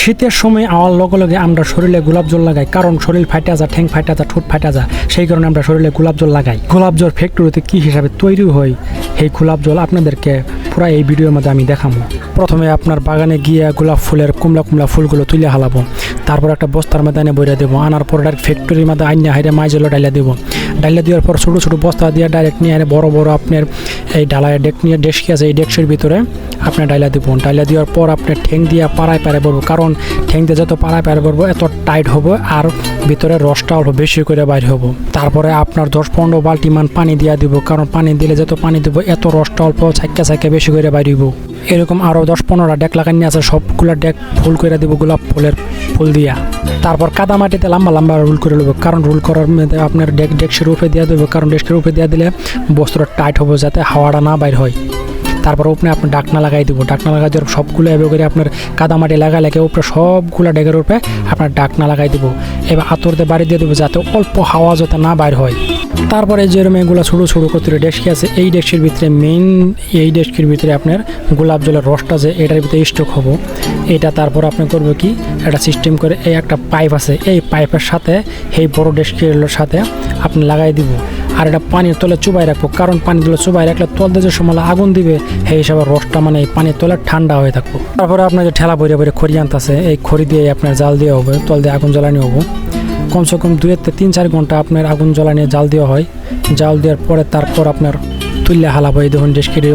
শীতের সময় আওয়ার লগে লগে আমরা শরীরে গোলাপ জল লাগাই, কারণ শরীর ফাটা যায়, ঠ্যাং ফাটা যায়, ঠোঁট ফাটা যায়, সেই কারণে আমরা শরীরে গোলাপ জল লাগাই। গোলাপ জল ফ্যাক্টরিতে কী হিসাবে তৈরি হয় এই গোলাপ জল আপনাদেরকে পুরো এই ভিডিওর মধ্যে আমি দেখাবো। প্রথমে আপনার বাগানে গিয়ে গোলাপ ফুলের কুমলা কুমলা ফুলগুলো তুলে হালাবো, তারপর একটা বস্তার মধ্যে এনে বইরা দেবো, আনার পর ডাইরেক্ট ফ্যাক্টরির মধ্যে আইনা হাইরে মাইজলে ডাইলা দেবো। ডাইলা দেওয়ার পর ছোটো ছোটো বস্তা দিয়ে ডাইরেক্ট নিয়ে এনে বড় বড় আপনার এই ডালায় ডেক নিয়ে ডেস্কি আছে, এই ডেস্কের ভিতরে আপনার ডাইলা দেবো। ডাইলা দেওয়ার পর আপনার ঠ্যাং দিয়ে পাড়ায় পাড়ায় পড়বো, কারণ ঠ্যাং দিয়ে যত পাড়ায় পাড়ায় পড়বো এত টাইট হবে আর ভিতরে রসটা অল্প বেশি করে বাইর হবো। তারপরে আপনার 10-15 বালতি মান পানি দিয়ে দিব, কারণ পানি দিলে যত পানি দেবো এত রসটা অল্প ছাইকা বেশি করে বাইরিব। এরকম আরও 10-15টা ডেক লাগাই নিয়ে আছে, সবগুলো ডেক ফুল করে দিব গোলাপ ফুলের ফুল দিয়া। তারপর কাদা মাটিতে লম্বা লম্বা রোল করে নেবো, কারণ রোল করার মধ্যে আপনার ডেস্কের উপরে দিয়ে দেবো, কারণ ডেস্কের উপরে দিয়ে দিলে বস্তুটা টাইট হবে যাতে হাওয়াটা না বাইর হয়। তারপর উপরে আপনার ডাকনা লাগাই দেবো, ডাকনা লাগাই দেওয়ার সবগুলো এভাবে করে আপনার কাদা মাটি লাগাই লাগে উপরে সবগুলো ডেকের উপরে আপনার ডাকনা লাগাই দেবো। এবার আতর দিয়ে বাড়ি দিয়ে দেবো যাতে অল্প হাওয়া যাতে না বাইর হয়। তারপরে যেরকম এগুলো ছোটো ছোটো করে ডেস্কি আছে, এই ডেস্কের ভিতরে এই ডেস্কের ভিতরে আপনার গোলাপ জলের রসটা যে এটার ভিতরে স্টক হবো, এটা তারপর আপনি করবো কি একটা সিস্টেম করে এই একটা পাইপ আছে, এই পাইপের সাথে এই বড় ডেস্কের সাথে আপনি লাগাই দিব। আর এটা পানির তলে চুবাই রাখবো, কারণ পানির তলে চুবাই রাখলে তল দিয়ে যে সময় আগুন দিবে সেই হিসাবে রসটা মানে এই পানির তলে ঠান্ডা হয়ে থাকবো। তারপরে আপনার যে ঠেলা বইরে বইরে খড়ি আনতেছে, এই খড়ি দিয়ে আপনার জাল দিয়ে হবে, তল দিয়ে আগুন জ্বালানি হবো। কমসে কম 2-3-4 ঘন্টা আপনার আগুন জ্বালানিয়ে জাল দেওয়া হয়। জাল দেওয়ার পরে তারপর আপনার তুললে হালাবো। এই দেখুন ডেস্কির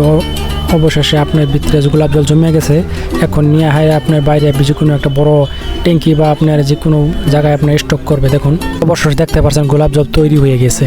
অবশেষে আপনার ভিতরে গোলাপ জল জমে গেছে। এখন নিয়ে হয় আপনার বাইরে যে কোনো একটা বড় ট্যাঙ্কি বা আপনার যে কোনো জায়গায় আপনার স্টক করবে। দেখুন অবশেষে দেখতে পাচ্ছেন গোলাপ জল তৈরি হয়ে গেছে।